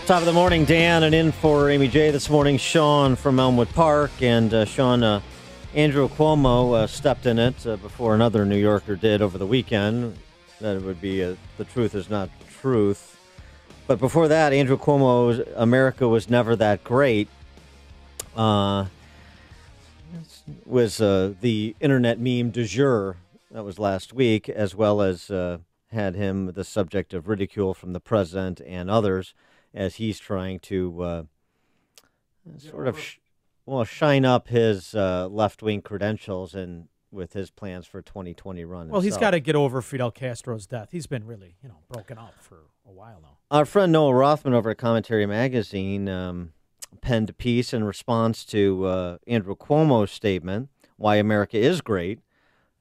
Top of the morning, Dan, and in for Amy J. this morning, Shaun from Elmwood Park. And Shaun, Andrew Cuomo stepped in it before another New Yorker did over the weekend. That it would be the truth is not truth. But before that, Andrew Cuomo's America was never that great was the internet meme du jour. That was last week, as well as had him the subject of ridicule from the president and others, as he's trying to shine up his left-wing credentials and with his plans for 2020 run. Well, he's got to get over Fidel Castro's death. He's been really, broken up for a while now. Our friend Noah Rothman over at Commentary Magazine penned a piece in response to Andrew Cuomo's statement, why America is great,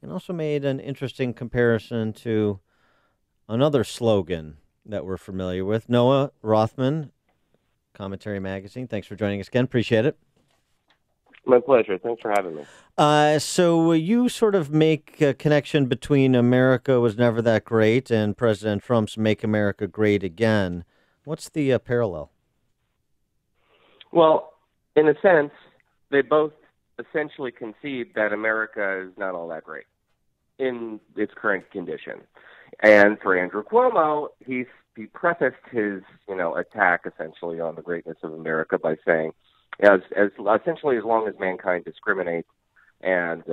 and also made an interesting comparison to another slogan that we're familiar with. Noah Rothman, Commentary Magazine, thanks for joining us again. Appreciate it. My pleasure. Thanks for having me. So you sort of make a connection between America was never that great and President Trump's Make America Great Again. What's the parallel? Well, in a sense, they both essentially concede that America is not all that great in its current condition. And for Andrew Cuomo, he prefaced his, attack essentially on the greatness of America by saying, as essentially as long as mankind discriminates and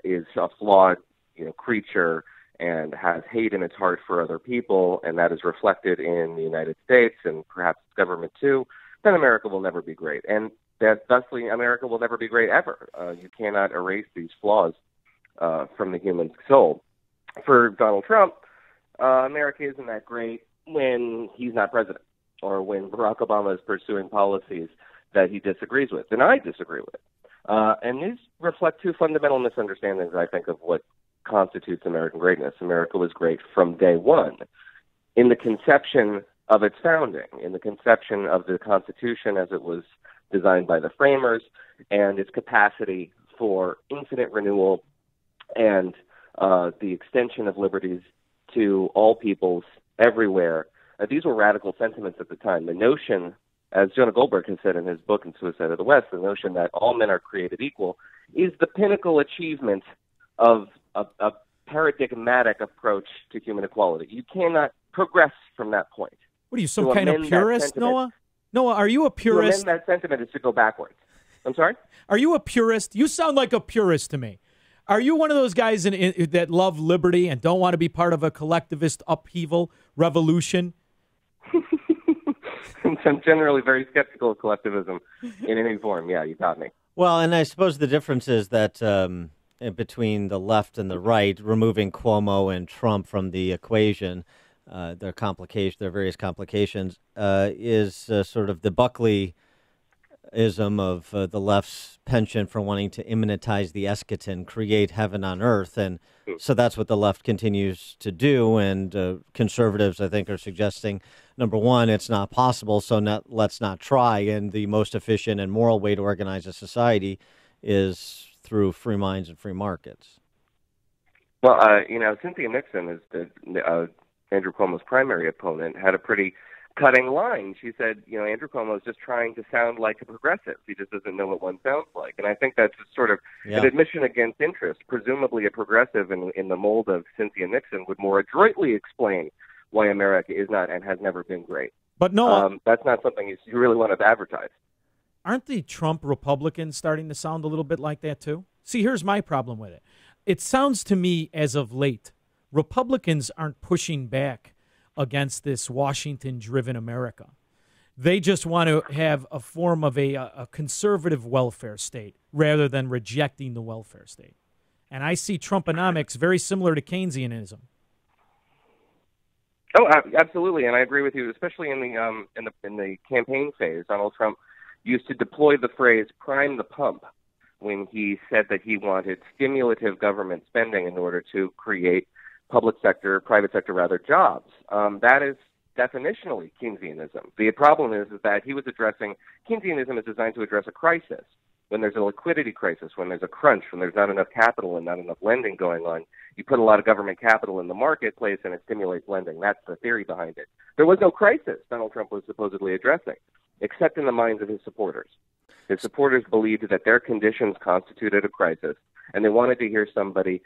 is a flawed, creature and has hate in its heart for other people, and that is reflected in the United States and perhaps government too, then America will never be great. And that thusly America will never be great ever. You cannot erase these flaws from the human soul. For Donald Trump, America isn't that great when he's not president or when Barack Obama is pursuing policies that he disagrees with, and I disagree with. And these reflect two fundamental misunderstandings, I think, of what constitutes American greatness. America was great from day one. In the conception of its founding, in the conception of the Constitution as it was designed by the framers, and its capacity for infinite renewal and the extension of liberties to all peoples everywhere. These were radical sentiments at the time. The notion, as Jonah Goldberg has said in his book *In Suicide of the West*, the notion that all men are created equal is the pinnacle achievement of a paradigmatic approach to human equality. You cannot progress from that point. What are you, some kind of purist, Noah? Noah, are you a purist? To amend that sentiment is to go backwards. I'm sorry? Are you a purist? You sound like a purist to me. Are you one of those guys that love liberty and don't want to be part of a collectivist upheaval revolution? I'm generally very skeptical of collectivism in any form. Yeah, you got me. Well, and I suppose the difference is that between the left and the right, removing Cuomo and Trump from the equation, their various complications, is sort of the Buckleyism of the left's penchant for wanting to immanentize the eschaton, create heaven on earth. And so that's what the left continues to do. And conservatives, I think, are suggesting, number one, it's not possible, so let's not try. And the most efficient and moral way to organize a society is through free minds and free markets. Well, Cynthia Nixon, Andrew Cuomo's primary opponent, had a pretty cutting line. She said, Andrew Cuomo is just trying to sound like a progressive. He just doesn't know what one sounds like. And I think that's sort of an admission against interest. Presumably a progressive in the mold of Cynthia Nixon would more adroitly explain why America is not and has never been great. But no, that's not something you really want to advertise. Aren't the Trump Republicans starting to sound a little bit like that too? See, here's my problem with it. It sounds to me as of late, Republicans aren't pushing back against this Washington-driven America. They just want to have a form of a conservative welfare state rather than rejecting the welfare state. And I see Trumponomics very similar to Keynesianism. Oh, absolutely, and I agree with you, especially in the campaign phase. Donald Trump used to deploy the phrase "prime the pump" when he said that he wanted stimulative government spending in order to create private sector jobs. That is definitionally Keynesianism. The problem is that he was addressing Keynesianism is designed to address a crisis. when there's a liquidity crisis, when there's a crunch, when there's not enough capital and not enough lending going on, you put a lot of government capital in the marketplace and it stimulates lending. That's the theory behind it. There was no crisis Donald Trump was supposedly addressing, except in the minds of his supporters. His supporters believed that their conditions constituted a crisis, and they wanted to hear somebody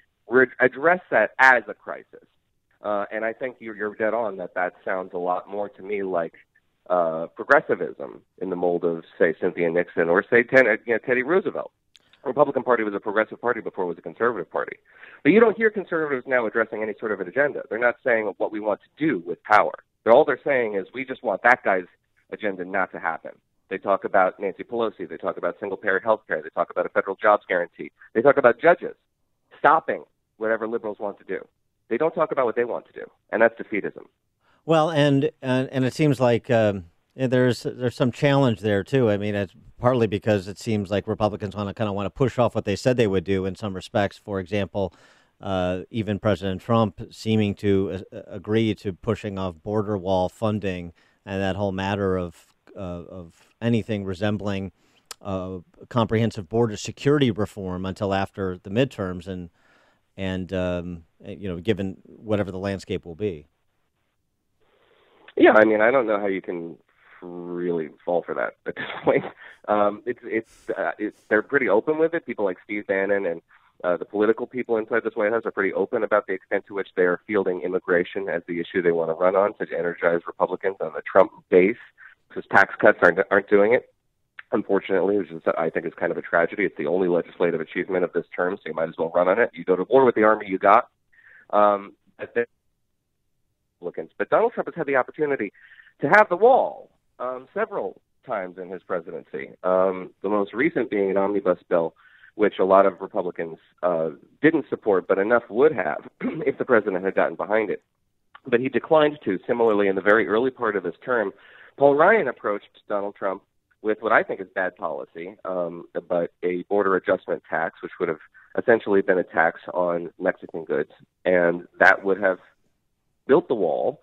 address that as a crisis. And I think you're dead on that sounds a lot more to me like progressivism in the mold of, say, Cynthia Nixon or, say, Teddy Roosevelt. The Republican Party was a progressive party before it was a conservative party. But you don't hear conservatives now addressing any sort of an agenda. They're not saying what we want to do with power. All they're saying is we just want that guy's agenda not to happen. They talk about Nancy Pelosi. They talk about single-payer health care. They talk about a federal jobs guarantee. They talk about judges stopping whatever liberals want to do. They don't talk about what they want to do, and that's defeatism. Well, and it seems like there's some challenge there too. I mean, it's partly because it seems like Republicans want to push off what they said they would do in some respects. For example, even President Trump seeming to agree to pushing off border wall funding and that whole matter of anything resembling comprehensive border security reform until after the midterms, and given whatever the landscape will be. Yeah, I mean, I don't know how you can really fall for that at this point. They're pretty open with it. People like Steve Bannon and the political people inside this White House are pretty open about the extent to which they are fielding immigration as the issue they want to run on to energize Republicans on the Trump base, because tax cuts aren't doing it. Unfortunately, which I think is kind of a tragedy. It's the only legislative achievement of this term, so you might as well run on it. You go to war with the army you got. But Donald Trump has had the opportunity to have the wall several times in his presidency. The most recent being an omnibus bill, which a lot of Republicans didn't support, but enough would have if the president had gotten behind it. But he declined to. Similarly, in the very early part of his term, Paul Ryan approached Donald Trump with what I think is bad policy, but a border adjustment tax, which would have essentially been a tax on Mexican goods, and that would have built the wall,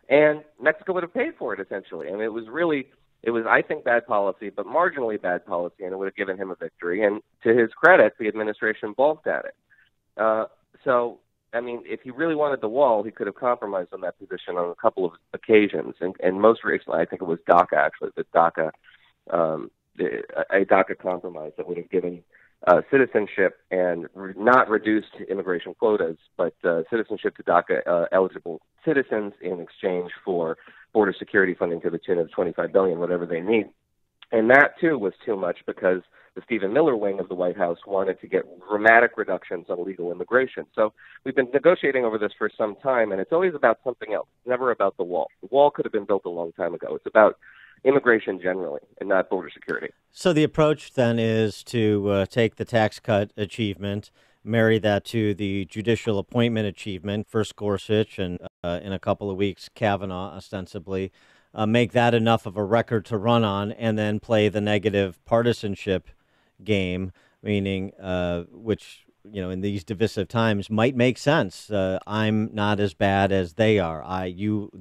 and Mexico would have paid for it, essentially. I mean, it was, I think, bad policy, but marginally bad policy, and it would have given him a victory. And to his credit, the administration balked at it. So, I mean, if he really wanted the wall, he could have compromised on that position on a couple of occasions. And most recently, I think it was DACA, actually, a DACA compromise that would have given citizenship and not reduced immigration quotas, but citizenship to DACA eligible citizens in exchange for border security funding to the tune of $25 billion, whatever they need. And that, too, was too much because the Stephen Miller wing of the White House wanted to get dramatic reductions on illegal immigration. So we've been negotiating over this for some time, and it's always about something else, never about the wall. The wall could have been built a long time ago. It's about immigration generally and not border security. So the approach then is to take the tax cut achievement, marry that to the judicial appointment achievement, first Gorsuch and in a couple of weeks Kavanaugh ostensibly, make that enough of a record to run on, and then play the negative partisanship game, meaning which, in these divisive times might make sense. I'm not as bad as they are. You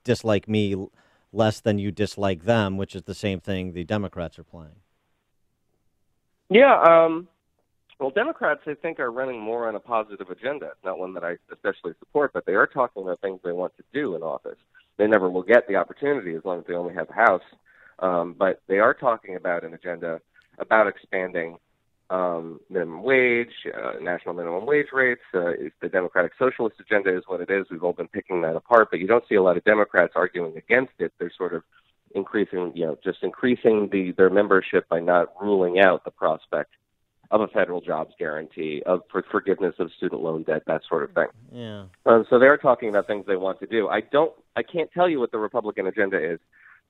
dislike me less than you dislike them, which is the same thing the Democrats are playing. Yeah, well, Democrats, I think, are running more on a positive agenda. It's not one that I especially support, but they are talking about things they want to do in office. They never will get the opportunity as long as they only have the House, but they are talking about an agenda about expanding minimum wage, national minimum wage rates. The Democratic Socialist agenda is what it is. We've all been picking that apart, but you don't see a lot of Democrats arguing against it. They're sort of increasing their membership by not ruling out the prospect of a federal jobs guarantee, for forgiveness of student loan debt, that sort of thing. Yeah. So they're talking about things they want to do. I can't tell you what the Republican agenda is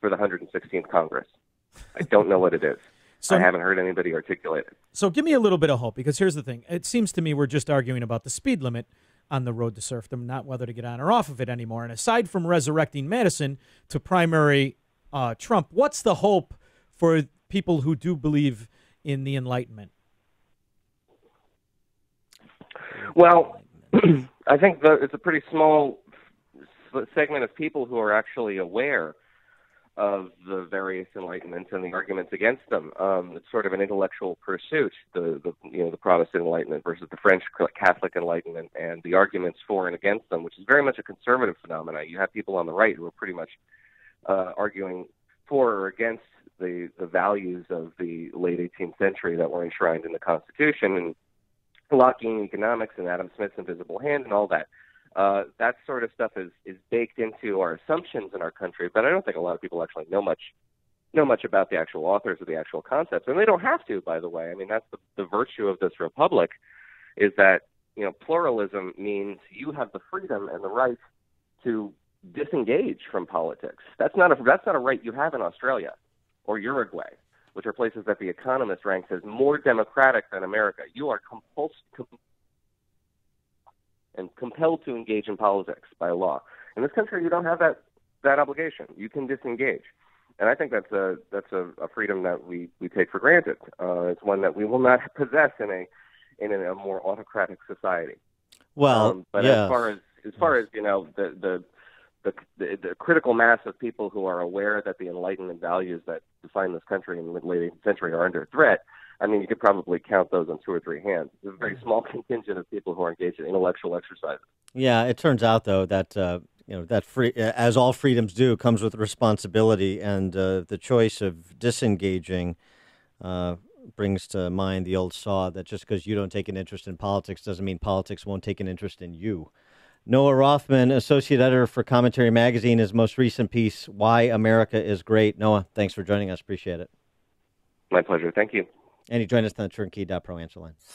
for the 116th Congress. I don't know what it is. So, I haven't heard anybody articulate it. So give me a little bit of hope, because here's the thing. It seems to me we're just arguing about the speed limit on the road to serfdom, not whether to get on or off of it anymore. And aside from resurrecting Madison to primary Trump, what's the hope for people who do believe in the Enlightenment? Well, I think it's a pretty small segment of people who are actually aware of the various enlightenments and the arguments against them. It's sort of an intellectual pursuit, the Protestant Enlightenment versus the French Catholic Enlightenment, and the arguments for and against them, which is very much a conservative phenomenon. You have people on the right who are pretty much arguing for or against the values of the late 18th century that were enshrined in the Constitution, and Lockean economics and Adam Smith's invisible hand and all that. That sort of stuff is baked into our assumptions in our country, but I don't think a lot of people actually know much about the actual authors of the actual concepts, and they don't have to, by the way. I mean, that's the virtue of this republic, is that pluralism means you have the freedom and the right to disengage from politics. That's not a right you have in Australia or Uruguay, which are places that the Economist ranks as more democratic than America. You are compelled to engage in politics by law. In this country, you don't have that obligation. You can disengage, and I think that's a freedom that we take for granted. It's one that we will not possess in a more autocratic society. Well, but yes. as far as the critical mass of people who are aware that the Enlightenment values that define this country in the late 18th century are under threat, I mean, you could probably count those on 2 or 3 hands. It's a very small contingent of people who are engaged in intellectual exercises. Yeah, it turns out though that that as all freedoms do, comes with responsibility, and the choice of disengaging brings to mind the old saw that just because you don't take an interest in politics doesn't mean politics won't take an interest in you. Noah Rothman, associate editor for Commentary Magazine, his most recent piece, Why America is Great. Noah, thanks for joining us. Appreciate it. My pleasure. Thank you. And he joined us on the turnkey.pro answer line.